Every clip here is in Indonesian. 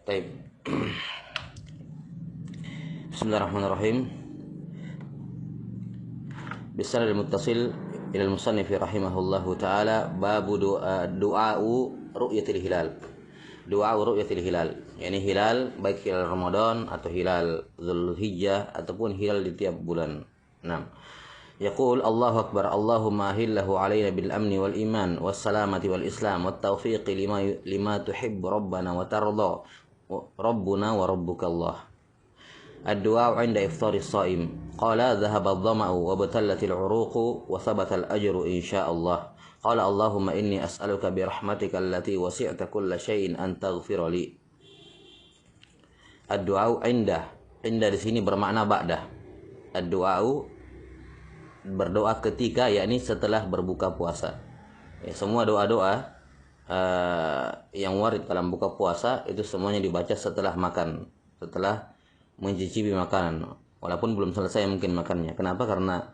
Baik. Bismillahirrahmanirrahim. Bisanadil muttasil ila al-musannif rahimahullahu taala babu du'a'u ru'yatil hilal. Du'a'u ru'yatil hilal, yakni hilal baik hilal Ramadan atau hilal Dzulhijjah ataupun hilal di tiap bulan. 6. Yaqul Allahu akbar, Allahumma ahillahu alaina bil amni wal iman was salamati wal islam wat taufiqi lima tuhibbu rabbana wa tarda rabbuna wa rabbuka Allah. Ad-du'a 'inda iftaris shaim. Qala dhahaba adh-dhama'u wa batallatil 'uruqu wa thabata al-ajru insyaallah. Qala Allahumma inni as'aluka bi rahmatika allati wasi'ta kulla syai'in an taghfira li. Ad-du'a 'inda. Inda di sini bermakna ba'da. Ad-du'a berdoa ketika, yakni setelah berbuka puasa. Ya, semua doa-doa yang warid dalam buka puasa itu semuanya dibaca setelah makan, setelah mencicipi makanan, walaupun belum selesai mungkin makannya. Kenapa? Karena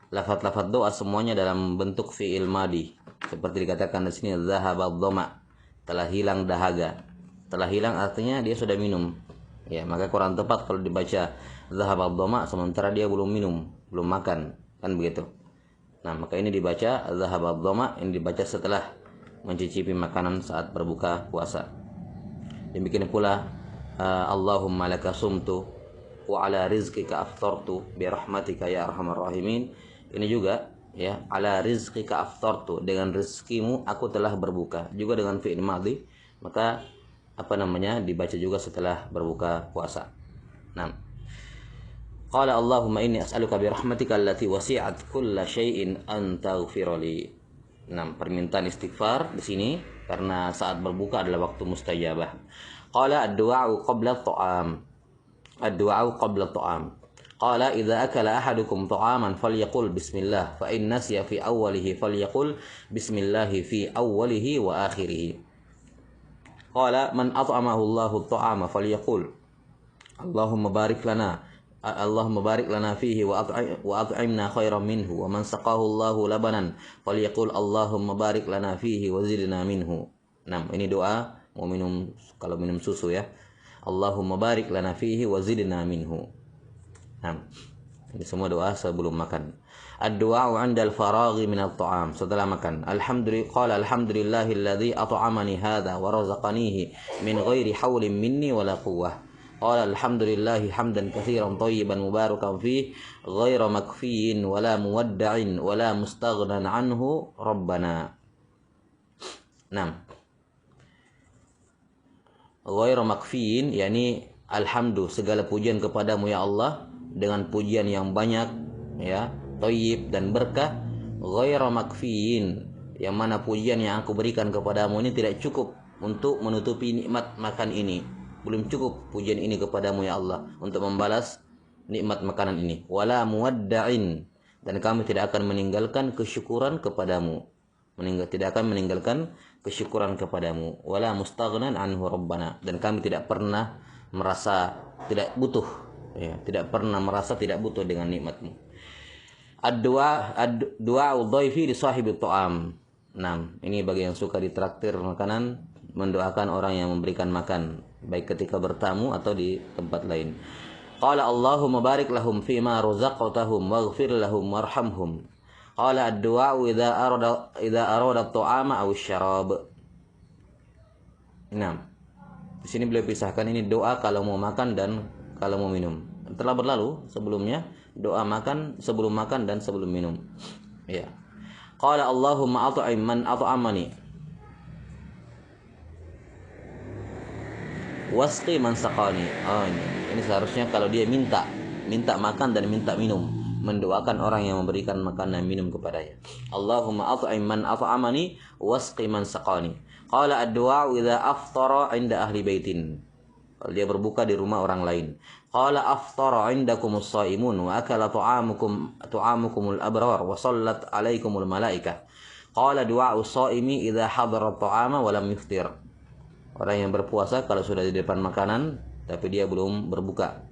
lafaz-lafaz doa semuanya dalam bentuk fi'il madi, seperti dikatakan di sini dzahaba dhama, telah hilang dahaga. Telah hilang artinya dia sudah minum. Ya, maka kurang tepat kalau dibaca dzahaba dhama sementara dia belum minum, belum makan, kan begitu. Nah, maka ini dibaca dzahaba dhama, ini dibaca setelah mencicipi makanan saat berbuka puasa. Demikian pula Allahumma laka sumtu wa ala rizqika aftartu bi rahmatika ya arhamar rahimin. Ini juga ya, ala rizqika aftartu, dengan rezekimu aku telah berbuka, juga dengan fi'il madhi, maka dibaca juga setelah berbuka puasa. Nah, qala Allahumma inni as'aluka bi rahmatika allati wasi'at kulla syai'in an taghfira li. Nah, permintaan istighfar di sini karena saat berbuka adalah waktu mustajabah. Qala ad-du'a'u qabla at-ta'am. Ad-du'a'u qabla at-ta'am. Qala idza akala ahadukum ta'aman falyaqul bismillah, fa in nasiya fi awwalihi falyaqul bismillah fi awwalihi wa akhirih. Qala man at'amahu Allahu at-ta'ama falyaqul Allahumma barik lana fihi wa at'imna khairan minhu, wa man saqahu Allahu labanan falyaqul Allahumma barik lana fihi wa zidna minhu. Nah, ini doa mau minum, kalau minum susu ya. Allahumma barik lana fihi wa zidna minhu. Nah, ini semua doa sebelum makan. Ad-du'a 'inda al-faraghi min at-ta'am, setelah makan. Alhamdulillahilladzi at'amani hadza wa razaqanihi min ghairi haulin minni wala quwwah. Qala alhamdulillahi hamdan katsiran thayyiban mubarakan fihi ghaira makfiyin wala muwadda'in wala mustaghnan anhu rabbana. 6. Ghaira makfiyin, yakni alhamdu, segala pujian kepadamu ya Allah, dengan pujian yang banyak ya, thayyib dan berkah. Ghaira makfiyin, yang mana pujian yang aku berikan kepadamu ini tidak cukup untuk menutupi nikmat makan ini. Belum cukup pujian ini kepadamu ya Allah untuk membalas nikmat makanan ini. Wala muwadda'in, dan kami tidak akan meninggalkan kesyukuran kepadamu. Tidak akan meninggalkan kesyukuran kepadamu. Wala mustaghnan anhu rabbana, dan kami tidak pernah merasa tidak butuh, ya, tidak pernah merasa tidak butuh dengan nikmatmu. Ad-du'a dhaifi li sahibi ta'am. Nah, ini bagi yang suka ditraktir makanan, mendoakan orang yang memberikan makan, baik ketika bertamu atau di tempat lain. Qala Allahumma barik lahum fima razaqtahum waghfir lahum warhamhum. Qala ad-du'a idza arada at-ta'ama aw asy-syarab. Nah, di sini beliau pisahkan ini doa kalau mau makan dan kalau mau minum. Telah berlalu sebelumnya doa makan, sebelum makan dan sebelum minum. Ya. Qala Allahumma at'im man at'amani wasqi man saqani. Ini seharusnya kalau dia minta makan dan minta minum, mendoakan orang yang memberikan makan dan minum kepadanya. Allahumma at'im man at'amani wasqi man saqani. Qala ad-du'a idza aftara 'inda ahli baitin, kalau dia berbuka di rumah orang lain. Qala aftara 'indakumus shaimun wa akala ta'amukumul abrar wa sallat 'alaikumul malaikah. Qala du'a'us shaimi idza hadara at-ta'ama wa lam yuftir. Orang yang berpuasa kalau sudah di depan makanan tapi dia belum berbuka.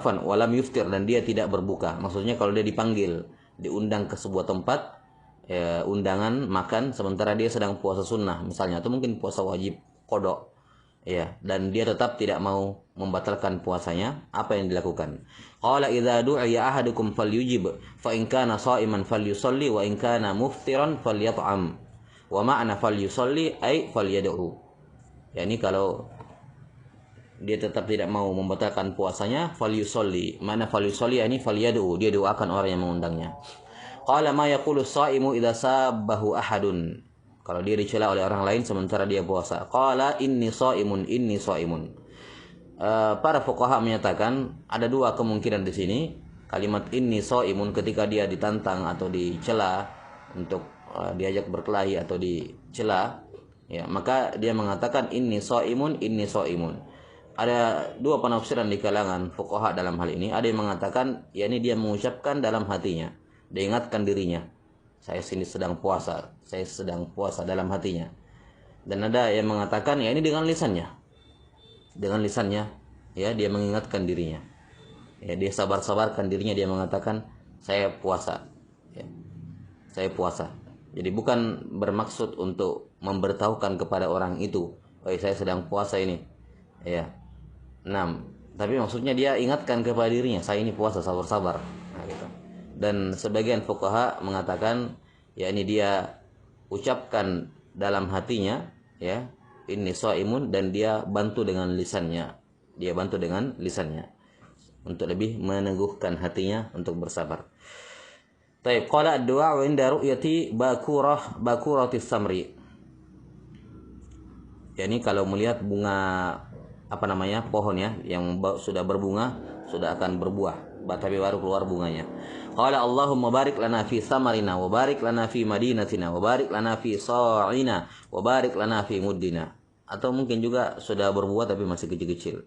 Walam yuftir, dan dia tidak berbuka. Maksudnya kalau dia dipanggil, diundang ke sebuah tempat, undangan makan sementara dia sedang puasa sunnah misalnya, atau mungkin puasa wajib, qada. Ya, dan dia tetap tidak mau membatalkan puasanya, apa yang dilakukan? Qala idza du'iya ahadukum falyujib fa in kana sha'iman falyusalli wa in kana muftiran falyat'am. Wa ma'na falyusalli ay falyad'u. Yani kalau dia tetap tidak mau membatalkan puasanya, falyusalli. Mana falyusalli yani falyad'u, dia doakan orang yang mengundangnya. Qala ma yaqulu sha'imu idza sabbahu ahadun. Kalau dia dicela oleh orang lain sementara dia puasa. Qala inni shaimun, inni shaimun. Para fuqaha menyatakan ada dua kemungkinan di sini. Kalimat inni shaimun ketika dia ditantang atau dicela untuk diajak berkelahi atau dicela, ya, maka dia mengatakan inni shaimun, inni shaimun. Ada dua penafsiran di kalangan fuqaha dalam hal ini. Ada yang mengatakan yakni dia mengucapkan dalam hatinya, diingatkan dirinya, saya sini sedang puasa, saya sedang puasa dalam hatinya. Dan ada yang mengatakan ya ini dengan lisannya, ya dia mengingatkan dirinya, ya dia sabar-sabarkan dirinya, dia mengatakan saya puasa, ya, saya puasa. Jadi bukan bermaksud untuk memberitahukan kepada orang itu, oh saya sedang puasa ini, ya. Nah, tapi maksudnya dia ingatkan kepada dirinya, saya ini puasa, sabar-sabar. Nah, gitu. Dan sebagian fuqaha mengatakan ya ini dia ucapkan dalam hatinya, ya ini shaimun, dan dia bantu dengan lisannya, untuk lebih meneguhkan hatinya untuk bersabar. Baik, qala ad-du'a 'inda ru'yati bakuratis samri. Yani kalau melihat bunga pohon ya yang sudah berbunga, sudah akan berbuah, tapi baru keluar bunganya. Qala Allahumma barik lana fi samarina wa barik lana fi madinatina wa barik lana fi sa'ina wa barik lana fi muddina. Atau mungkin juga sudah berbuah tapi masih kecil-kecil.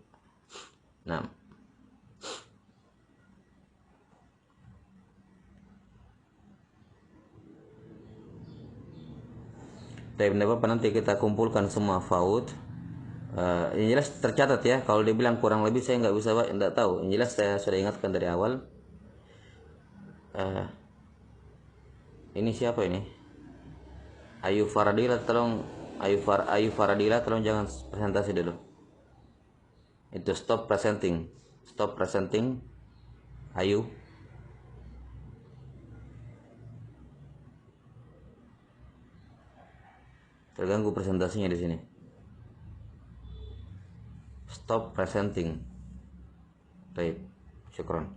Nah. Tapi nanti kita kumpulkan semua faud. Yang jelas tercatat ya. Kalau dia bilang kurang lebih saya nggak tahu. Yang jelas saya sudah ingatkan dari awal. Ini siapa ini? Ayu Faradila, tolong jangan presentasi dulu. Itu stop presenting, Ayu. Terganggu presentasinya di sini. Stop presenting. Baik, syukron.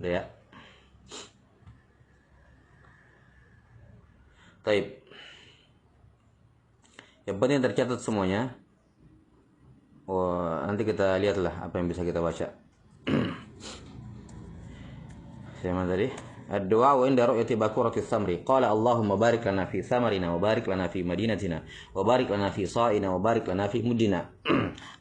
Ya. Baik. Yang penting tercatat semuanya. Nanti kita lihatlah apa yang bisa kita baca. Siapa tadi? Ad-du'a 'inda ru'yati bakuratis samri. Qala Allahumma barik lana fi samarina wa barik lana fi madinatina wa barik lana fi sa'ina wa barik lana fi muddina.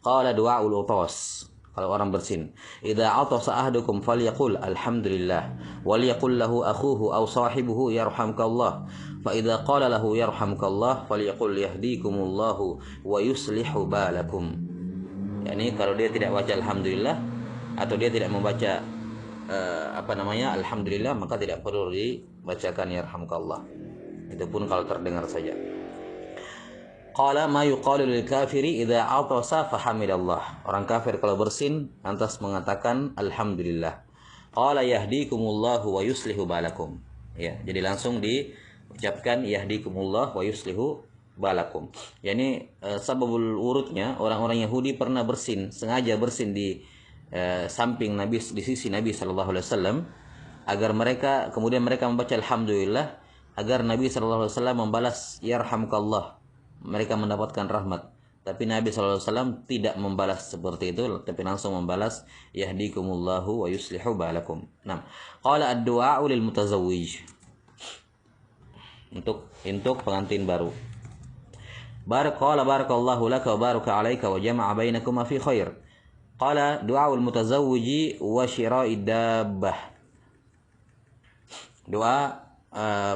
Qala du'aul utas. Kalau orang bersin, idza atasa ahadukum falyaqul alhamdulillah walyaqul lahu akhuhu aw sahibuhu yarhamkallah. Fa idza qala lahu yarhamkallah falyaqul yahdikumullahu wa yuslihu balakum. Yani kalau dia tidak baca alhamdulillah atau dia tidak membaca alhamdulillah, maka tidak perlu dibacakan yarhamkallah. Itu pun kalau terdengar saja. Qala ma yuqalu lil kafiri idza atasa fahamidallah. Orang kafir kalau bersin lantas mengatakan alhamdulillah. Qala yahdikumullahu wa yuslihu balakum. Ya, jadi langsung diucapkan yahdikumullah wa yuslihu balakum. Yani sababul wurudnya orang-orang Yahudi pernah bersin, sengaja bersin di samping Nabi, di sisi Nabi sallallahu alaihi wasallam, agar kemudian mereka membaca alhamdulillah agar Nabi sallallahu alaihi wasallam membalas yarhamkallah. Mereka mendapatkan rahmat. Tapi Nabi SAW tidak membalas seperti itu, tapi langsung membalas yahdikumullahu wa yuslihu balakum. Nah, qala ad-du'a'u lil mutazawwij. Untuk pengantin baru. Barakallahu laka wa baraka alaika wa jama'a bainakuma fi khair. Qala du'a'ul mutazawwiji wa syira'id dabbah. Doa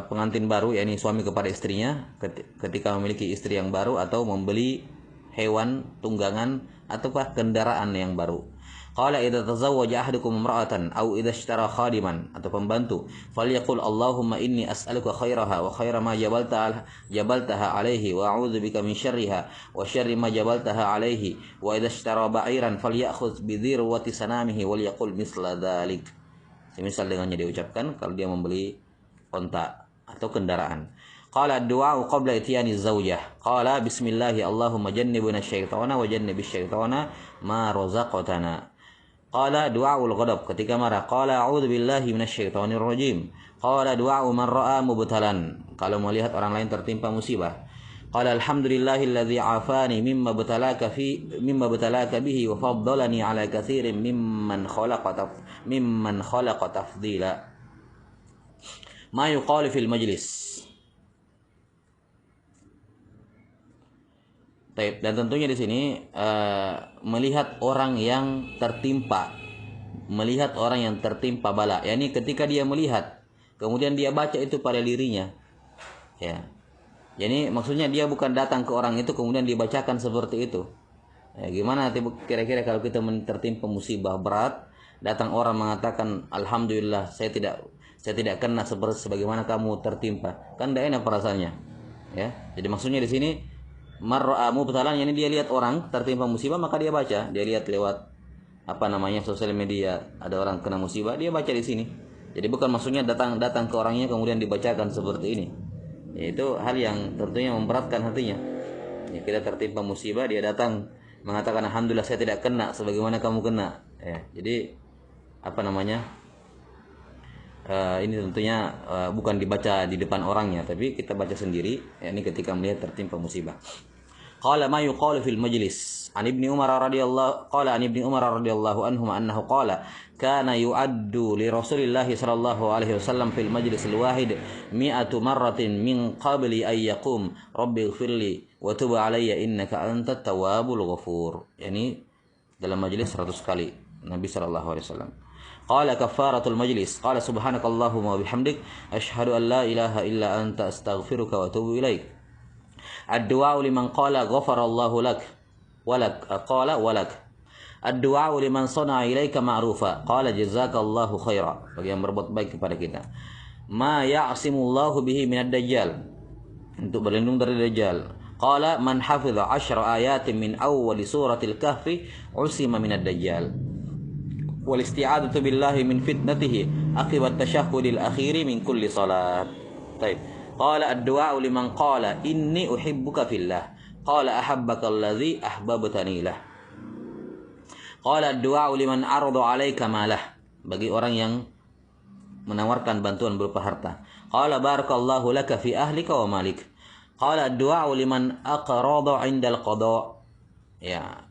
pengantin baru, yakni suami kepada istrinya ketika memiliki istri yang baru atau membeli hewan tunggangan ataukah kendaraan yang baru. Qala idza tazawwaja ahadukum imra'atan aw idza ishtara khadiman, atau pembantu, falyaqul Allahumma inni as'aluka khairaha wa khaira ma jabaltaha alaihi wa a'udzubika min syarriha wa syarri ma jabaltaha alaihi wa idza ishtara ba'iran falyakhudh bi dhirwati sanamihi wal yaqul misla dzalik. Semisal dengannya diucapkan kalau dia membeli onta atau kendaraan. Qala ad-du'a qabla ityani zaujah. Qala bismillahi Allahumma jannibna asyaitana wa jannibish syaitana ma razaqtana. Qala du'aul ghadab, ketika marah. Qala a'udzu billahi minasyaitonir rajim. Qala du'a'u man ra'a mubtalan, kalau melihat orang lain tertimpa musibah. Qala alhamdulillahilladzi 'afani mimma btalaka bihi wa faddalani 'ala katsirin mimman khalaqa tafdila. Ma yuqalu fil majlis. Dan tentunya di sini melihat orang yang tertimpa bala, yakni ketika dia melihat kemudian dia baca itu pada dirinya, ya. Jadi maksudnya dia bukan datang ke orang itu kemudian dibacakan seperti itu. Ya, gimana kira-kira kalau kita tertimpa musibah berat, datang orang mengatakan alhamdulillah saya tidak kena sebagaimana kamu tertimpa, kan tidak enak perasaannya, ya. Jadi maksudnya di sini mar'amu betalan, yani dia lihat orang tertimpa musibah maka dia baca, dia lihat lewat sosial media ada orang kena musibah, dia baca di sini. Jadi bukan maksudnya datang ke orangnya kemudian dibacakan seperti ini. Ya, itu hal yang tentunya memberatkan hatinya. Ya, kita tertimpa musibah, dia datang mengatakan alhamdulillah saya tidak kena sebagaimana kamu kena. Ya, jadi ini tentunya bukan dibaca di depan orangnya, tapi kita baca sendiri, yakni ketika melihat tertimpa musibah. Qala ma yuqalu fil majlis. An Ibnu Umar radhiyallahu anhu annahu qala kana yu'addu li Rasulillah sallallahu alaihi wasallam fil majlis al-wahid 100 marratin min qabli ay yaqum rabbi ighfirli wa tub alayya innaka antat tawwabul ghafur. Yani dalam majlis 100 kali Nabi sallallahu alaihi wasallam. Qala kafaratul majlis. Qala subhanakallahumma wa bihamdik asyhadu an la ilaha illa anta astaghfiruka wa atubu ilaik. Ad-du'a liman qala ghafarallahu lak walak qala walak. Ad-du'a liman sana'a ilaika ma'rufa qala jazakallahu khaira, bagi yang berbuat baik kepada kita. Ma ya'simullahu bihi minad dajjal, untuk berlindung dari dajjal. Qala man hafiza 10 ayatin min awwali suratil kahfi usima minad dajjal. Wal isti'adatu billahi min fitnatihi aqibat tasyahhudil akhiri min kulli salat. Baik. Qala ad-du'a liman qala inni uhibbuka fillah qala ahabbaka alladhi ahbabtani lah. Qala ad-du'a liman arada 'alaika malah, bagi orang yang menawarkan bantuan berupa harta. Qala barakallahu laka fi ahlika wa malik. Qala ad-du'a liman aqrada 'indal qada, ya,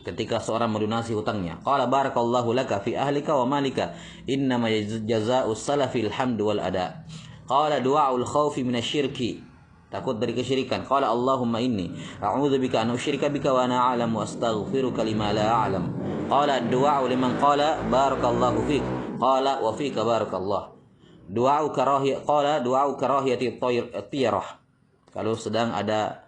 ketika seorang melunasi hutangnya. Qala barakallahu laka fi ahlika wa malika innama jazaa'us salafil hamdu wal ada. Qala du'aul khaufi minasyirki, takut dari kesyirikan. Qala Allahumma inni a'udzubika an usyrika bika wa ana a'lam wa astaghfiruka lima la a'lam. Qala ad-du'a liman qala barakallahu fik qala wa fika barakallah. Du'au karahiyah, qala du'au karahiyati at-tiyarah, kalau sedang ada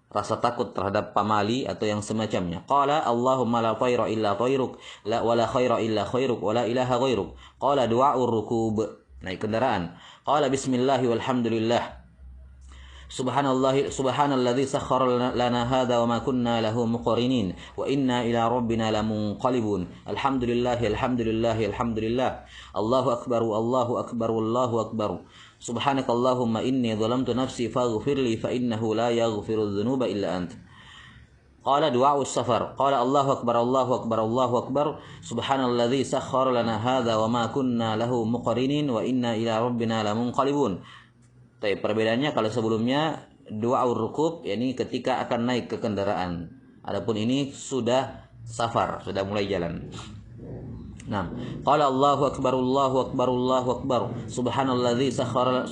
rasa takut terhadap pamali atau yang semacamnya. Qala Allahumma la tayra illa tayruk la wala khaira illa khairuk wala ilaha ghairuk. Qala du'aur rukub, naik kendaraan. Qala bismillah walhamdulillah subhanalladzi sakhkhara lana hadza wa ma kunna lahu muqrinin wa inna ila rabbina lamunqalibun. Alhamdulillah Allahu akbar Allahu akbar. Subhanakallahumma inni dhalamtu nafsi faghfirli fa innahu la yaghfiru dhunuba illa ant. Qala du'a'us safar. Qala Allahu akbar. Subhanalladzi sakhkhara lana hadza wa ma kunna lahu muqrinin wa inna ila rabbina lamunqalibun. Tapi perbedaannya, kalau sebelumnya du'aur rukub, yakni ketika akan naik ke kendaraan. Adapun ini sudah safar, sudah mulai jalan. Nah, qala Allahu akbar Allahu akbar Allahu akbar subhanalladzi sakhkhara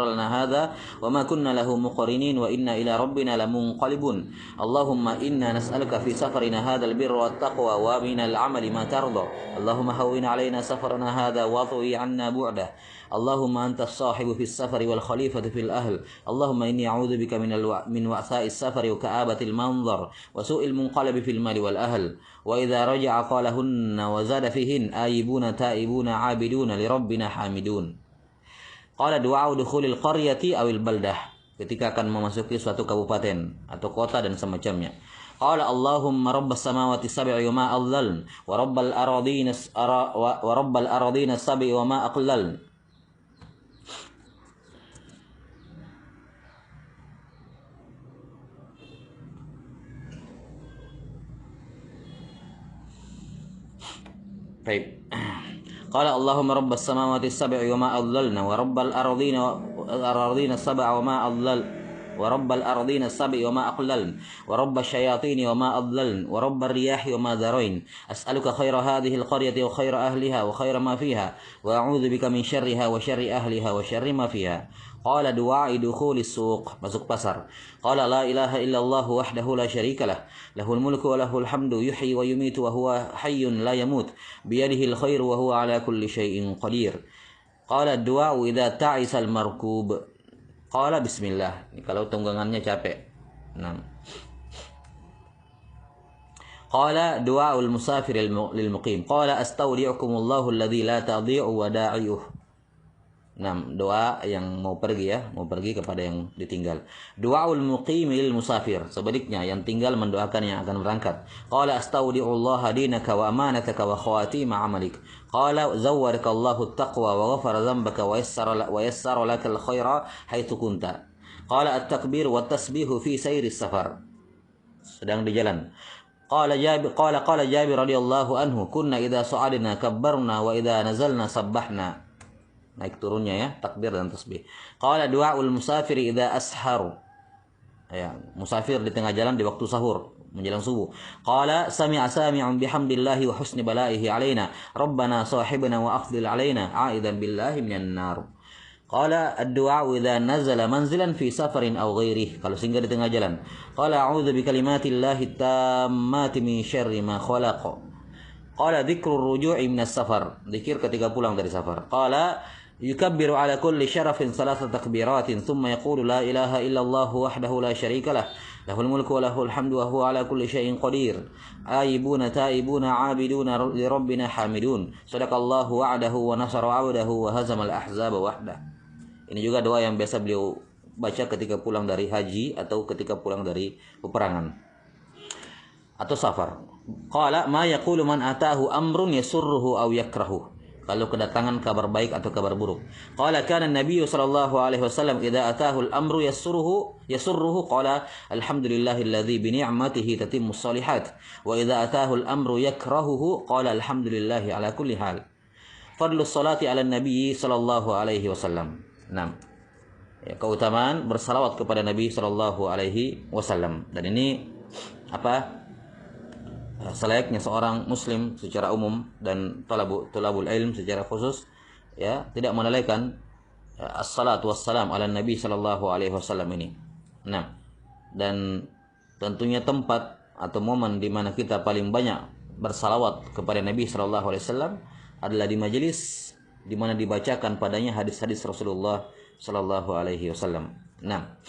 lana hadza wa ma kunna lahu muqrinin wa inna ila rabbina lamunqalibun. Allahumma inna nas'aluka fi safarina hadzal birra wat taqwa wa minal amali ma tarda. Allahumma hawwin 'alaina safarana hadza wa tu'i 'anna bu'dah. Allahumma antas sahibu fis safari wal khalifatu fil ahl. Allahumma inni a'udzu bika min wa'tha'is safari wa ka'abatil manzar wa su'il munqalabi fil mali wal ahl. Wa idza raja'a qalahunna wa zada fihin aibuna taibuna 'abiduna li rabbina hamidun. Qala du'a dukhulil qaryati awil baldah, ketika akan memasuki suatu kabupaten atau kota dan semacamnya. Qala Allahumma rabbas samawati sab'i wa ma adlal wa rabbal aradina sab'i wa ma aqlal. Baik. Qala Allahumma rabbas samawati sab'i wa ma adlalna wa rabbal aradina sab'a wa ma adlal wa rabbal ardina sab'i wa ma aqlal wa rabbash shayatin wa ma adlal wa rabbar riyahi wa ma darain. As'aluka khaira hadhihi al-qaryati wa khaira ahliha wa khaira ma fiha wa a'udzu bika min syarriha wa syarri ahliha wa syarri ma fiha. Qala du'a'i dukhulis suq, masuk pasar. Qala la ilaha illallah wahdahu la syarika lah, lahul mulku wa lahul hamdu yuhyi wa yumitu wa huwa hayyun la yamut, biyadihi al-khairu wa huwa ala kulli syai'in qadir. Qala du'a'u idza ta'isa al-markub. Qala bismillah, ini kalau tunggangannya capek. 6. Qala du'a'ul musafir lil muqim. Qala astaudi'ukumullahu alladzi la tadhi'u wada'i'uh. 6. Doa yang mau pergi ya, mau pergi kepada yang ditinggal. Du'aul muqimi lil musafir, sebaliknya yang tinggal mendoakan yang akan berangkat. Qala astaudi'ullaha dinaka wa amanataka wa khawatima 'amalik. Qala zawwarakallahu at-taqwa wa ghafara dhanbaka wa yassara lakal khaira haitsu kunta. Qala at-takbir wa tasbihu fi sayris safar, sedang di jalan. Qala Jabir radhiyallahu anhu, kunna idza sa'adna kabbarna wa idza nazalna sabbahna. Naik turunnya ya, takbir dan tasbih. Qala du'aul musafiri idza asharu. Ya, musafir di tengah jalan di waktu sahur, menjelang subuh. Qala sami'a sami'un bihamdillahi wa husni balaihi alaina. Rabbana sahibna wa afdil alaina aidan billahi minan nar. Qala ad-du'a'u idza nazala manzilan fi safarin aw ghairihi, kalau singgah di tengah jalan. Qala a'udzu bi kalimatillahi tammati min syarri ma khalaq. Qala dzikrur ruju'i minas safar, zikir ketika pulang dari safar. Qala yukabbiru ala kulli syarafin salasa takbiratin thumma yaqulu la ilaha illallah wahdahu la syarika lah, lahul mulku wa lahul hamdu wa huwa ala kulli syai'in qadir, aibuna taibuna abiduna li rabbina hamidun, sadaqallahu wa'dahu wa nasara 'abdahu wa hazamal ahzaba wahdah. Ini juga doa yang biasa beliau baca ketika pulang dari haji atau ketika pulang dari peperangan atau safar. Qala ma yaqulu man atahu amrun yasurruhu aw yakrahu, kalau kedatangan kabar baik atau kabar buruk. Qala kana an-nabiy sallallahu alaihi wasallam idza atahu al-amru yasurruhu qala alhamdulillahilladzi bi ni'matihi tatimmus shalihat, wa idza atahu al-amru yakrahuhu qala alhamdulillahi ala kulli hal. Fadlus salati ala nabiy sallallahu alaihi wasallam. 6. Ya, keutamaan bersalawat kepada Nabi sallallahu alaihi wasallam. Dan ini selayaknya seorang muslim secara umum dan talabul ilm secara khusus ya, tidak melalaikan as-salatu wassalam ala nabi sallallahu alaihi wasallam ini. Nah, dan tentunya tempat atau momen di mana kita paling banyak bersalawat kepada Nabi sallallahu alaihi wasallam adalah di majelis di mana dibacakan padanya hadis-hadis Rasulullah sallallahu alaihi wasallam. Nah,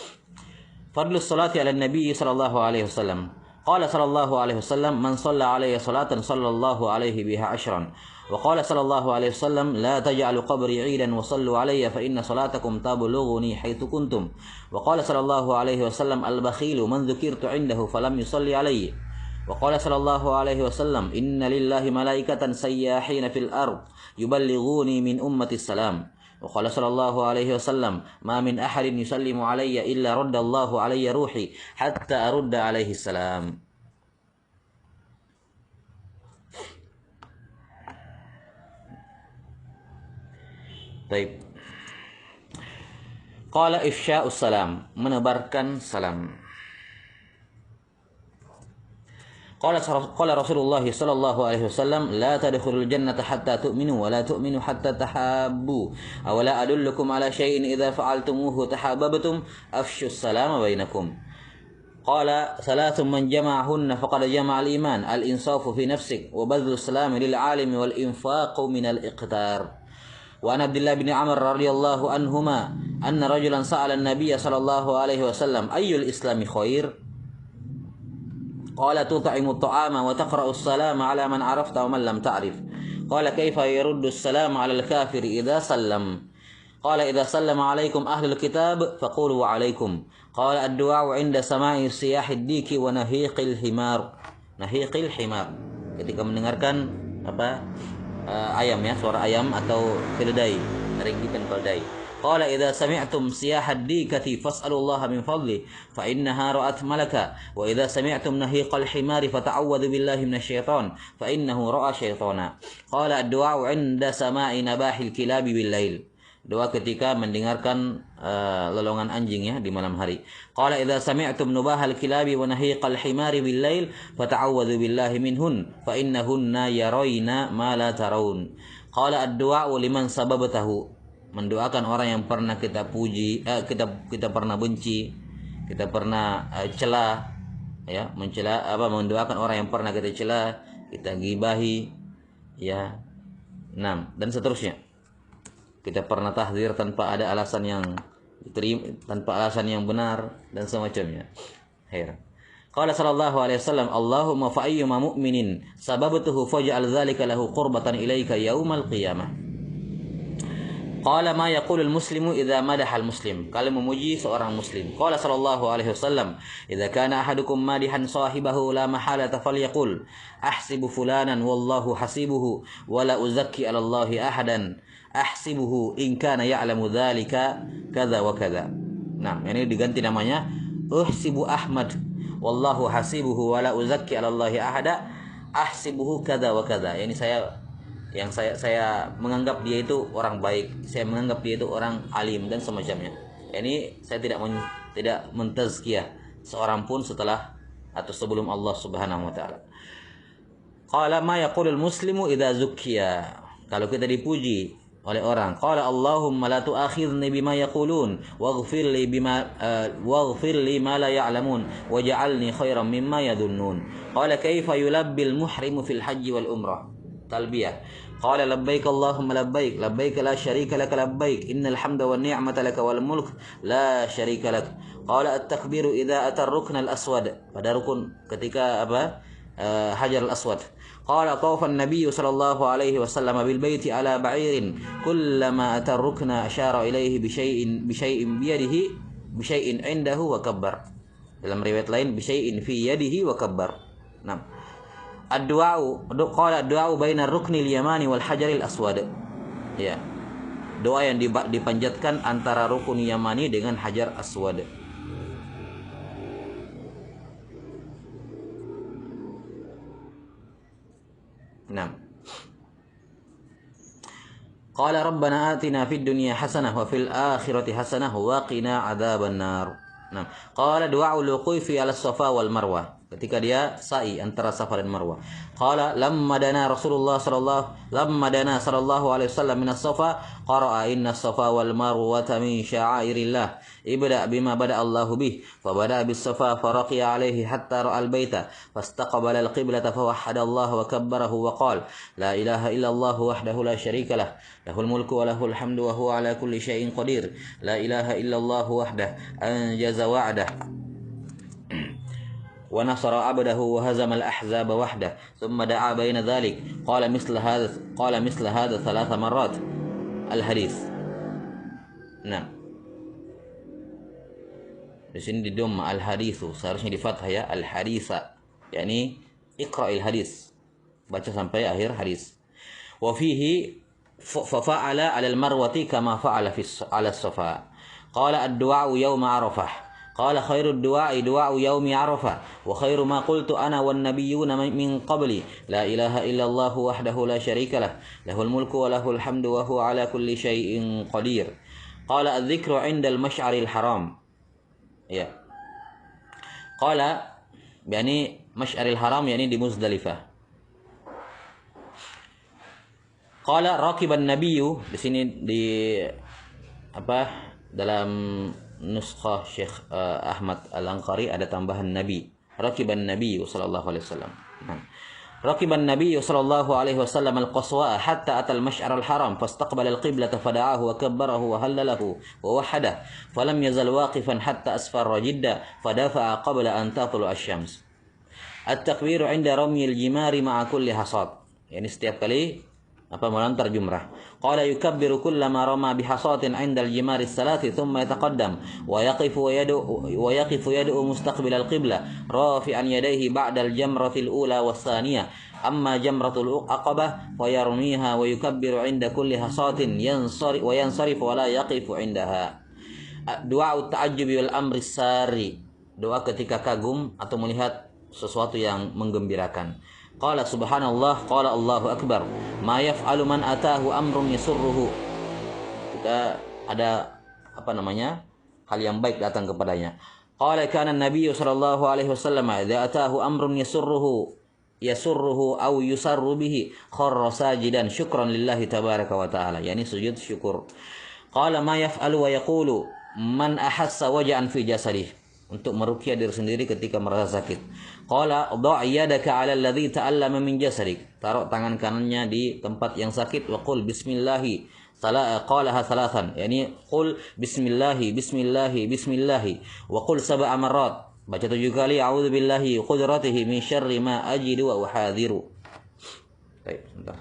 fadlus salati ala nabi sallallahu alaihi wasallam. Qala sallallahu alaihi wasallam man shalla alayya salatan sallallahu alaihi biha ashran. Wa qala sallallahu alaihi wasallam la taj'alu qabri 'idan wa sallu alayya fa inna salatakum tablughuni haitsu kuntum. Wa qala sallallahu alaihi wasallam al-bakhilu man dzukirtu 'indahu falam yusalli alayya. Wa qala sallallahu alaihi wasallam inna lillahi malaikatan sayyahina fil ard yuballighuni min ummati salam. Wa qala sallallahu alaihi wasallam ma min ahadin yusallimu alayya illa raddallahu alayya ruhi hatta arudda alaihi salam. Baik. Qala ifsya'us salam, menebarkan salam. Qala Rasulullah sallallahu alaihi wasallam, la tadkhulul jannata hatta tu'minu wa la tu'minu hatta tahabbu. Awala adullukum ala syai'in idza fa'altumuhu tahabbtum afshus salama bainakum. Qala thalathun man jama'ahunna faqad jama'al iman, al-insafu fi nafsik wa badlu salami lil 'alimi wal infaqu min al-iqtar. Wa an Abdullah bin Amr radhiyallahu anhuma anna rajulan sa'ala an-nabiy sallallahu alaihi wasallam ayyul islami khair? Qala tut'imu at-ta'ama wa taqra'u as-salama 'ala man 'arafta wa man lam ta'rif. Qala kayfa yaruddu as-salama 'ala al-kafiri idza sallam? Qala idza sallama 'alaikum ahlul kitab faqulu wa 'alaikum. Qala ad-du'a'u 'inda sama'i siyahid diki wa nahiqil himar. Nahiqil himar. Ketika mendengarkan ayam ya, suara ayam atau keledai, ringgitan keledai. Qala idza sami'tum siyahad dikati fas'alullaha min fadli fa innaha ra'at malaka wa idza sami'tum nahiqal himari fata'awwadhu billahi minasyaitan fa innahu ra'a syaitana. Qala ad-du'a'u 'inda sama'i nabahil kilabi bil lail. Doa ketika mendengarkan lolongan anjing ya di malam hari. Qala idza sami'tum nubahal kilabi wa nahiqal himari bil lail fata'awwadhu billahi minhun fa innahunna yarayna ma la tarawun. Qala ad-du'a'u liman sababtahu. Mendoakan orang yang pernah kita puji, kita pernah benci, kita pernah cela, ya, mendoakan orang yang pernah kita cela, kita gibahi, ya, dan seterusnya. Kita pernah tahdzir tanpa ada alasan yang diterima, tanpa alasan yang benar dan semacamnya. Khair. Qala sallallahu alaihi wasallam, Allahumma fa ayyuma mu'minin sababtuhu faj'al dzalika lahu qurbatan ilaika yaumal qiyamah. Qala ma yaqulul muslimu idza madahal muslim. Kalau memuji seorang muslim. Qala sallallahu alaihi wasallam, idza kana ahadukum madihan sahibahu la mahalata falyaqul ahsibu fulanan wallahu hasibuhu wa la uzakki 'ala Allahi ahadan ahsibuhu in kana ya'lamu dzalika kadza wa kadza. Nah, ini diganti namanya uhsibu Ahmad wallahu hasibuhu wa la uzakki 'ala Allahi ahada ahsibuhu kadza wa kadza. Ini saya menganggap dia itu orang baik, saya menganggap dia itu orang alim dan semacamnya. Ini saya tidak mentazkiyah seorang pun setelah atau sebelum Allah Subhanahu wa taala. Qala ma yaqulul muslimu idza zukkiya. Kalau kita dipuji oleh orang, qala Allahumma la tu'akhidhni bima yaqulun waghfir li ma la ya'lamun waj'alni khairan mimma yadhunnun. Qala kaifa yulabbil muhrimu fil hajji wal umrah. Talbiyah. Qala labbaik Allahumma labbaik labbaik la syarika lak labbaik innal hamda wan ni'mata lak wal mulk la syarika lak. Qala at-takbiru idza atar rukn al-aswad. Pada rukun ketika Hajar al-Aswad. Qala tawafa an-nabiy sallallahu alaihi wasallam bil baiti ala ba'irin kullama atar rukna asyara ilaihi bi syai'in biyadihi bi syai'in indahu wa kabbar. Dalam riwayat lain bi syai'in fi yadihi wa kabbar. Nah, ad-du'a'u qala ad-du'a'u bainar ruknil yamani wal hajaril aswad. Ya. Doa yang dipanjatkan antara rukun yamani dengan hajar aswad. Nah. Qala rabbana atina fid dunya hasanah wa fil akhirati hasanah wa qina adzaban nar. Nah, qala du'a'ul wuqufi 'ala as-safa wal marwah. Ketika dia sa'i antara Safa dan Marwah. Qala lamma dana sallallahu alaihi wasallam min as-safa qara'a inna as-safa wal marwata min sya'airillah ibda bima bada Allahu bih fa bada bis safa faraqiya alaihi hatta ra'a al-baita fastaqbala al-qiblata fa wahhada Allah wa kabbarahu wa qala la ilaha illa Allah wahdahu la syarika lah lahul mulku wa lahul hamdu wa huwa ala kulli syai'in qadir la ilaha illa Allah wahdahu anjaza wa'dah ونصر عبده وهزم الأحزاب وحده ثم دعا بين ذلك قال مثل هذا 3 مرات الحديث. Nah, di sini di dhamma al-haditsu, seharusnya di fathah ya, al-haditsa, yakni iqra'il hadis, baca sampai akhir hadis. Wa fihi fa fa'ala 'ala al-marwati kama fa'ala fi 'ala as-safa. Qala ad-du'a yawma arafah. قال خير الدعاء دعاء يوم عرفة وخير ما قلت أنا والنبيون من قبلي لا إله إلا الله وحده لا شريك له له الملك وله الحمد وهو على كل شيء قدير. قال الذكر عند المشعر الحرام. Ya. Qala yakni Masy'aril Haram, yakni di Muzdalifah. Qala raqiban nabiyyu, di sini di dalam nuskhah Syekh Ahmad Al-Anqari ada tambahan nabi. Raqiban nabiyyu sallallahu alaihi wasallam. Raqiban nabiyyu sallallahu alaihi wasallam al-Qaswa hatta atal Masy'ar al-Haram fastaqbala al-qiblata fada'ahu wa kabbarahu wa hallalahu wa wahada falam yazal waqifan hatta asfarra jidda fadafa'a qabla an tatlu asy-syams. At-takbiru 'inda ramyi al-jimari ma'a kulli hasad. Yani setiap kali melontar jumrah. Qala yukabbiru kullama rama bihasatin 'inda al-jimari as-salati thumma yataqaddam wa yaqifu yad'u mustaqbil al-qiblah rafi'an yadayhi ba'da al-jamrati al-ula was-thaniyah. Amma jamratul aqabah fa yarmiha wa yukabbiru 'inda kulli hasatin yansarifu wa la yaqifu 'indaha. Doa ta'ajjub wal amri sari. Doa ketika kagum atau melihat sesuatu yang menggembirakan. Qala subhanallah, qala Allahu akbar. Ma yaf'alu man atahu amrun yasurruhu. Jika ada hal yang baik datang kepadanya. Qala kana an-nabiy sallallahu alaihi wasallam idza atahu amrun yasurruhu aw yusarru bihi kharra sajidan syukran lillahi tabaraka wa ta'ala. Yani sujud syukur. Qala ma yaf'alu wa yaqulu man ahassa waja'an fi jasadih. Untuk meruqyah diri sendiri ketika merasa sakit. Qala dha' yadaka 'ala alladhi ta'allama min jasadik. Taruh tangan kanannya di tempat yang sakit wa qul bismillah. Qalaha thalathan. Yani qul bismillah bismillah bismillah wa qul sab'a marrat. Baca 7 kali a'udzu billahi qudratihi min syarri ma ajidu wa uhadhiru. Baik, sebentar.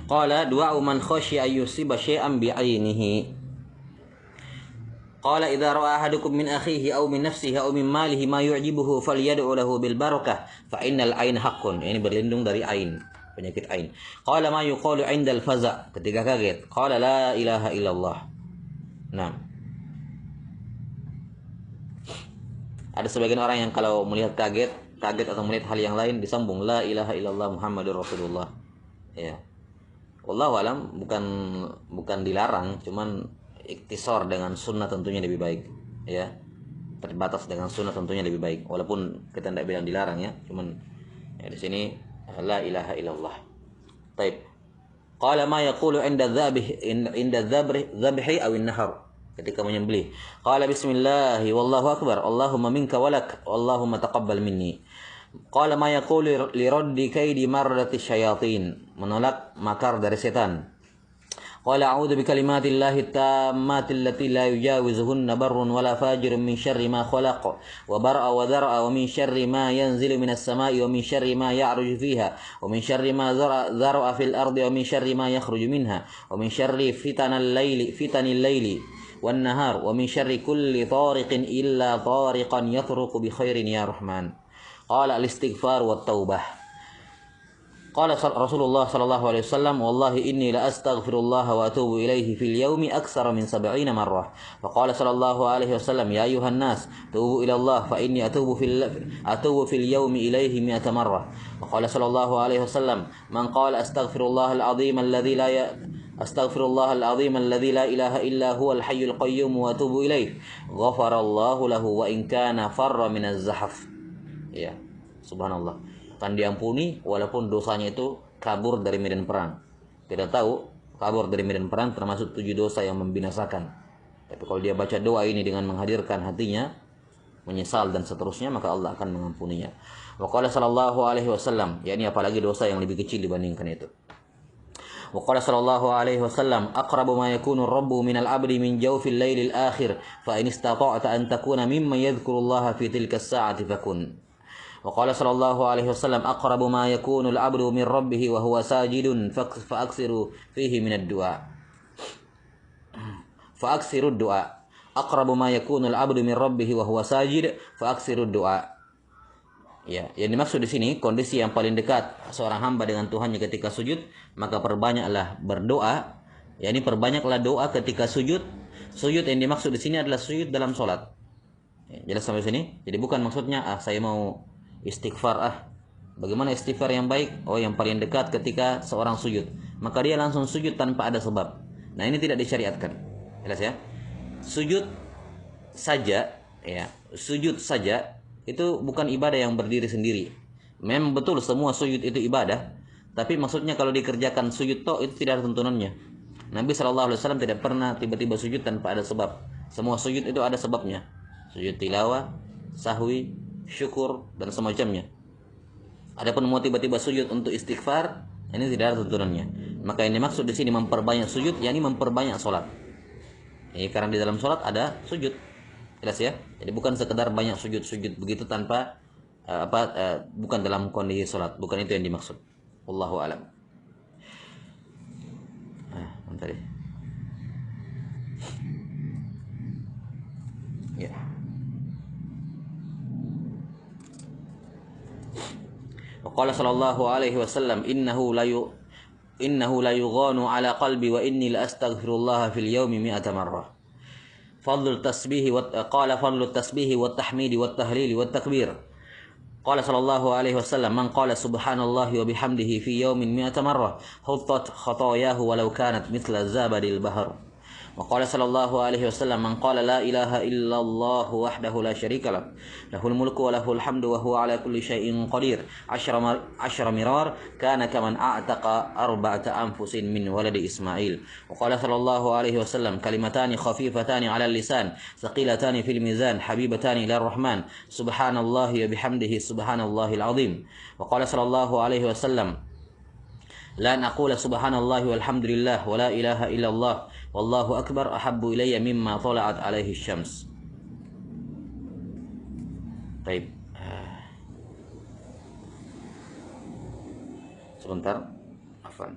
Qala du'a man khashiya yusiba syai'an bi'ainihi. Qala idza ra'a ahadukum min akhihi aw min nafsihi aw min malihi ma yu'jibuhu falyad'u lahu bil barakah fa innal ain haqqun. Ini berlindung dari ain, penyakit ain. Qala ma yuqalu 'indal faza', ketika kaget. Qala la ilaha illallah. Nah. Ada sebagian orang yang kalau melihat kaget atau melihat hal yang lain disambung la ilaha illallah Muhammadur Rasulullah. Ya. Wallahu alam, bukan dilarang, cuman iktisar dengan sunnah tentunya lebih baik, ya. Terbatas dengan sunnah tentunya lebih baik, walaupun kita tidak bilang dilarang, ya. Cuman ya di sini la ilaha illallah. Taib. Qala ma yaqulu 'inda dzabhi aw an-nahar, ketika menyembelih. Qala bismillah wallahu akbar, Allahumma minka walak, Allahumma taqabbal minni. Qala ma yaqulu li raddi kaidi marrati syayatin, menolak makar dari setan. Qala a'udzu bi kalimatillahi tammati allati la yujawizuhunna barrun wala fajirun min syarri ma khalaq wa bar'a wa dhar'a wa min syarri ma yanzilu minas sama'i wa min syarri ma ya'ruju fiha wa min syarri ma zar'a fil ardi wa min syarri ma yakhruju minha wa min syarri fitanil laili wan nahar wa min syarri kulli tariqin illa tariqan yatruqu bi khairin ya rahman. Qala al-istighfar wa taubah. Qala Rasulullah sallallahu alaihi wasallam, wallahi inni la astaghfirullah wa atubu ilaihi fil yaumi aktsara min 70 marrah. Fa qala sallallahu alaihi wasallam, ya ayuhan nas, tubu ila Allah fa inni atubu fil yaumi ilaihi 100 marrah. Wa qala sallallahu alaihi wasallam, man qala astaghfirullah al-azim alladhi la ilaha illa huwa al-hayyul qayyum wa atubu ilaihi ghafarallahu lahu wa in kana farra min az-zahf. Ya, subhanallah. Akan diampuni walaupun dosanya itu kabur dari medan perang. Kita tahu kabur dari medan perang termasuk 7 dosa yang membinasakan. Tapi kalau dia baca doa ini dengan menghadirkan hatinya, menyesal dan seterusnya, maka Allah akan mengampuninya. Wa qala sallallahu alaihi wasallam, yakni apalagi dosa yang lebih kecil dibandingkan itu. Wa qala sallallahu alaihi wasallam, aqrabu ma yakunu ar-rabbu minal 'abdi min jawfil lailil akhir, fa in istata'ta an takuna mimman yadhkurullaha fi tilka as-sa'ati fakun. Wa qala sallallahu alaihi wasallam, aqrabu ma yakunu al-'abdu min rabbih wa huwa sajidun fa'aksiru fihi min ad-du'a. Fa'aksiru ad-du'a. Aqrabu ma yakunu al-'abdu min rabbih wa huwa sajid fa'aksiru ad-du'a. Ya, yang dimaksud di sini kondisi yang paling dekat seorang hamba dengan Tuhannya ketika sujud, maka perbanyaklah berdoa. yakni perbanyaklah doa ketika sujud. Sujud yang dimaksud di sini adalah sujud dalam salat. Ya, jelas sampai sini? Jadi bukan maksudnya saya mau istighfar Bagaimana istighfar yang baik? Oh, yang paling dekat ketika seorang sujud. Maka dia langsung sujud tanpa ada sebab. Nah, ini tidak disyariatkan. Jelas ya? Sujud saja, ya, sujud saja itu bukan ibadah yang berdiri sendiri. Memang betul semua sujud itu ibadah, tapi maksudnya kalau dikerjakan sujud toh itu tidak ada tuntunannya. Nabi SAW tidak pernah tiba-tiba sujud tanpa ada sebab. Semua sujud itu ada sebabnya. Sujud tilawah, sahwi, syukur, dan semacamnya. Adapun mau tiba-tiba sujud untuk istighfar, ini tidak ada tuntunannya. Maka yang dimaksud di sini memperbanyak sujud, yakni memperbanyak sholat. Ini karena di dalam sholat ada sujud, jelas ya. Jadi bukan sekedar banyak sujud-sujud begitu tanpa bukan dalam kondisi sholat, bukan itu yang dimaksud. Wallahu alam. Bentar ya. Ya. Waqala sallallahu alaihi wasallam innahu la yughanu ala qalbi wa inni la astaghfirullah fil yawmi 100 marrah. Fadlul tasbih wa qala fadlul tasbih wa tahmid wa tahlil wa takbir. Qala sallallahu alaihi wasallam man qala subhanallahi wa bihamdihi fi yawmin 100 marrah huttat khatayahu walau kanat mithla zabadil bahr. وقال صلى الله عليه وسلم من قال لا إله إلا الله وحده لا شريك له له الملك وله الحمد وهو على كل شيء قدير 10 مرار كان كمن أعتق 4 أنفس من ولد إسماعيل. وقال صلى الله عليه وسلم كلمتان خفيفتان على اللسان ثقيلتان في الميزان حبيبتان إلى الرحمن سبحان الله وبحمده سبحان الله العظيم. وقال صلى الله عليه وسلم لا نقول سبحان الله والحمد لله ولا إله إلا الله والله أكبر أحب إلي مما طلعت عليه الشمس. طيب sebentar, afwan.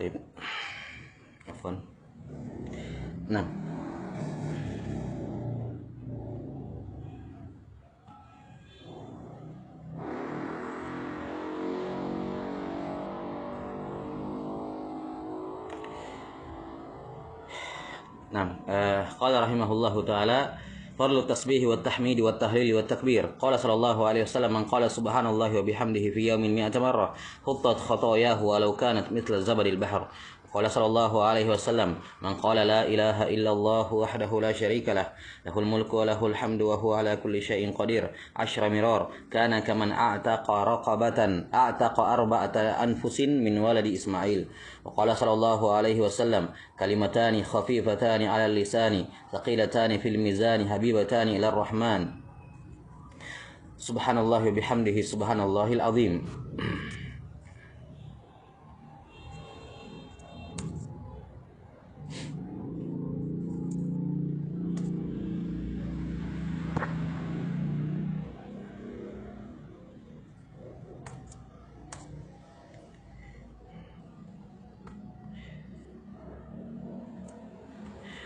Baik. Afwan. Nah. Nah, qala rahimahullahu taala farlu tasbih wa tahmid wa tahlil wa takbir. Qala sallallahu alaihi wasallam man qala subhanallahi wa bihamdihi fi yawmin 100 marrah khuttat khatayahu walau kanat mithla zabadil bahr. Qala sallallahu alaihi wasallam man qala la ilaha illallah wahdahu la syarika lah lahul mulku wa lahul hamdu wa huwa ala kulli syai'in qadir 10 mirar kana kaman a'taqa raqabatan a'taqa arba'ata anfusin min waladi Ismail. Wa qala sallallahu alaihi wasallam kalimatani khafifatani 'ala lisani thaqilatani fil mizani habibatani ila rahman subhanallahi wa bihamdihi subhanallahil azim.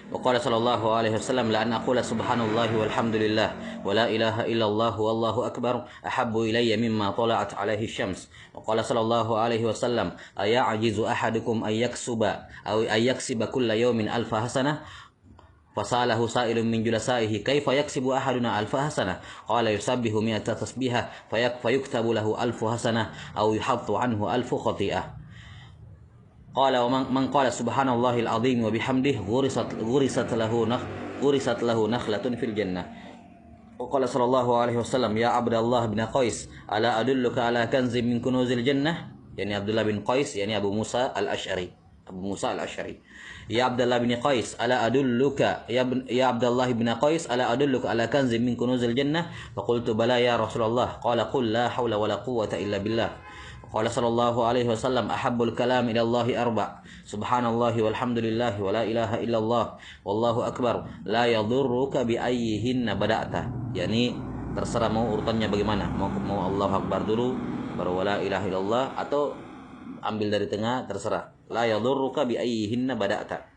وقال صلى الله عليه وسلم لأن أقول سبحان الله والحمد لله ولا إله إلا الله والله أكبر أحب إلي مما طلعت عليه الشمس. وقال صلى الله عليه وسلم أيعجز أحدكم أن يكسب أو أن يكسب كل يوم 1000 حسنة فسأله سائل من جلسائه كيف يكسب أحدنا 1000 حسنة قال يسبح 100 تسبيحة فيكتب له 1000 حسنة أو يحط عنه 1000 خطيئة. قال ومن قال سبحان الله العظيم وبحمده غرست له نخلة في الجنة. وقال صلى الله عليه وسلم يا عبد الله بن قيس ألا أدلك على كنز من كنوز الجنة. يعني عبد الله بن قيس يعني أبو موسى الأشعري. يا عبد الله بن قيس ألا أدلك يا عبد الله بن قيس ألا أدلك على كنز من كنوز الجنة. فقلت بلى يا رسول الله. قال قل لا حول ولا قوة إلا بالله. قال صلى الله عليه وسلم أحب الكلام إلى الله 4 سبحان الله والحمد لله ولا إله إلا الله والله أكبر لا يضرك بأيهن بدأت. Yani terserah mau urutannya bagaimana, mau Allah Akbar dulu baru wala ilaha illallah atau ambil dari tengah, terserah. La yadurruka biayyihinna bada'ta.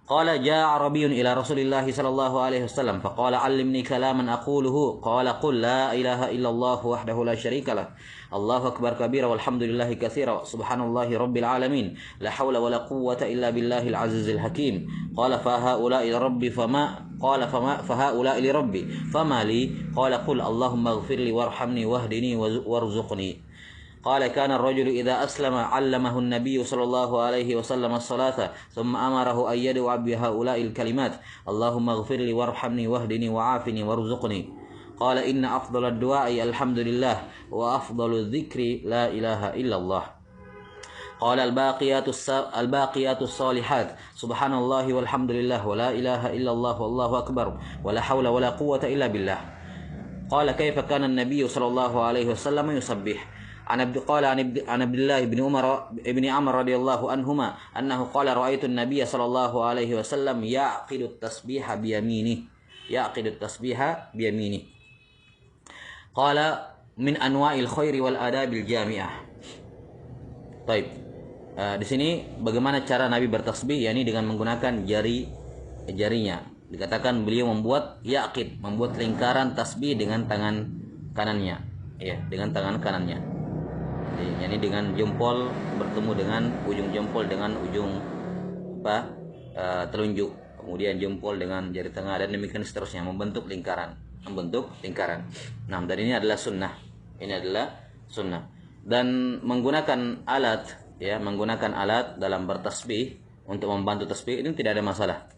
Qala ja'a Arabiyyun ila Rasulillah sallallahu alaihi wasallam faqala 'allimni kalaman aquluhu qala qul la ilaha illallah wahdahu la syarika lah Allahu akbar kabira walhamdulillahi katsira subhanallahi rabbil alamin la haula wala quwwata illa billahil azizil hakim. Qala fa haula'i rabbi fama qala fa haula'i li rabbi fama li qala qul allahumma ighfirli warhamni wahdini warzuqni. قال كان الرجل إذا أسلم علمه النبي صلى الله عليه وسلم الصلاة ثم أمره أن يدعو بهؤلاء الكلمات اللهم اغفر لي وارحمني واهدني وعافني وارزقني. قال إن أفضل الدعاء الحمد لله وأفضل الذكر لا إله إلا الله. قال الباقيات الصالحات سبحان الله والحمد لله ولا إله إلا الله والله أكبر ولا حول ولا قوة إلا بالله. قال كيف كان النبي صلى الله عليه وسلم يسبح؟ قال عن عبد الله بن عمر رضي الله عنهما أنه قال رأيت النبي صلى الله عليه وسلم يعقد التسبيح بيمينه. قال من أنواع الخير والآداب الجامعة. طيب, di sini bagaimana cara Nabi bertasbih, yakni dengan menggunakan jarinya. Dikatakan beliau membuat lingkaran tasbih dengan tangan kanannya, ya, dengan tangan kanannya. Yani dengan jempol bertemu dengan ujung jempol dengan ujung telunjuk, kemudian jempol dengan jari tengah dan demikian seterusnya membentuk lingkaran. Nah, dan ini adalah sunnah. Dan menggunakan alat dalam bertasbih untuk membantu tasbih ini tidak ada masalah.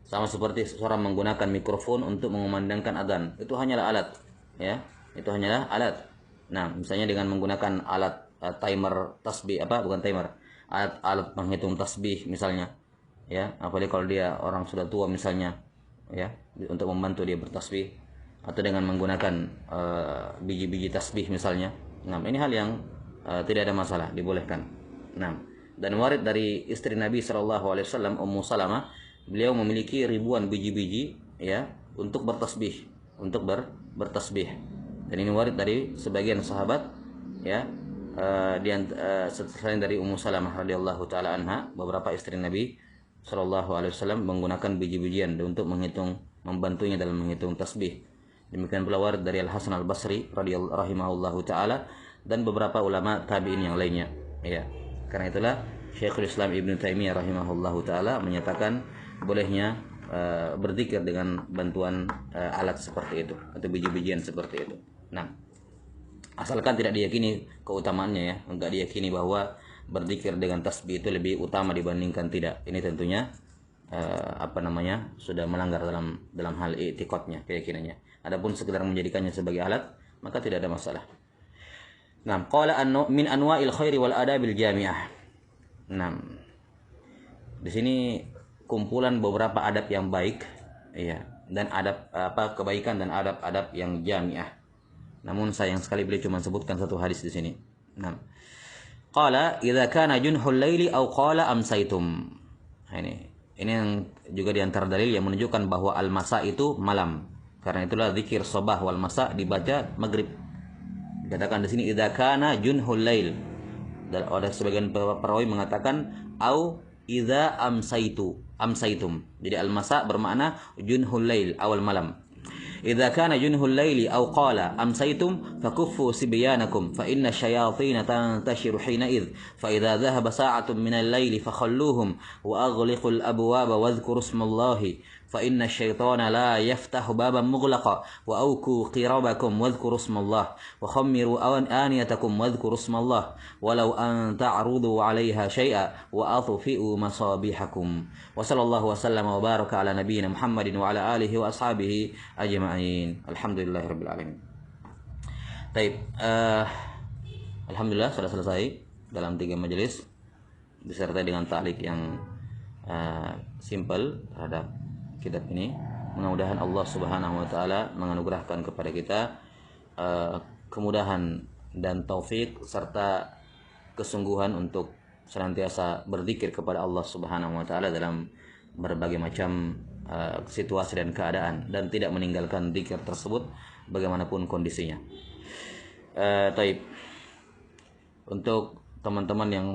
Sama seperti seorang menggunakan mikrofon untuk mengumandangkan adzan, itu hanyalah alat, ya. Itu hanyalah alat. Nah, misalnya dengan menggunakan alat timer tasbih, alat menghitung tasbih misalnya, ya, apalagi kalau dia orang sudah tua misalnya, ya, untuk membantu dia bertasbih, atau dengan menggunakan biji-biji tasbih misalnya. Nah, ini hal yang tidak ada masalah, dibolehkan. Nah, dan warid dari istri Nabi SAW, Ummu Salamah, beliau memiliki ribuan biji-biji, ya, untuk bertasbih, bertasbih. Dan ini warid dari sebagian sahabat, ya, selain dari Ummu Salamah radhiyallahu taala anha, beberapa istri Nabi Shallallahu alaihi wasallam menggunakan biji-bijian untuk membantunya dalam menghitung tasbih. Demikian pula warid dari Al Hasan Al Basri radhiyallahu rahimahullahu taala dan beberapa ulama tabi'in yang lainnya. Ya. Karena itulah Syekhul Islam Ibnu Taimiyah rahimahullahu taala menyatakan bolehnya berzikir dengan bantuan alat seperti itu atau biji-bijian seperti itu. Nah, asalkan tidak diyakini keutamaannya ya, enggak diyakini bahwa berzikir dengan tasbih itu lebih utama dibandingkan tidak. Ini tentunya sudah melanggar dalam hal i'tiqadnya, keyakinannya. Adapun sekedar menjadikannya sebagai alat, maka tidak ada masalah. Nah, qala min anwa'il khairi wal adabil jami'ah. Nah, di sini kumpulan beberapa adab yang baik, ya, dan adab kebaikan dan adab-adab yang jami'ah. Namun sayang sekali beliau cuma sebutkan satu hadis di sini. Nah, qala idza kana junhul laili aw qala amsaitum. Ini yang juga diantara dalil yang menunjukkan bahwa al-masa itu malam. Karena itulah zikir sabah wal masa dibaca maghrib. Dikatakan di sini idza kana junhul lail. Dan ada sebagian perawi mengatakan au idza amsaitum. Jadi al-masa bermakna junhul lail, awal malam. إذا كان جنه الليل أو قال أمسيتم فكفوا سبيانكم فإن الشياطين تنتشر حينئذ فإذا ذهب ساعة من الليل فخلوهم وأغلقوا الأبواب واذكروا اسم الله فإن الشيطان لا يفتح بابا مغلقا وأوكوا قربكم واذكروا اسم الله وخمروا آنيتكم واذكروا اسم الله ولو أن تعرضوا عليها شيئا وأطفئوا مصابيحكم وصلى الله وسلم وبارك على نبينا محمد وعلى آله وأصحابه أجمعين الحمد لله رب العالمين. Baik, alhamdulillah sudah selesai dalam 3 majelis disertai dengan ta'liq yang simple terhadap kitab ini. Mudah-mudahan Allah Subhanahu wa taala menganugerahkan kepada kita kemudahan dan taufik serta kesungguhan untuk senantiasa berzikir kepada Allah Subhanahu wa taala dalam berbagai macam situasi dan keadaan dan tidak meninggalkan zikir tersebut bagaimanapun kondisinya. Taib. Untuk teman-teman yang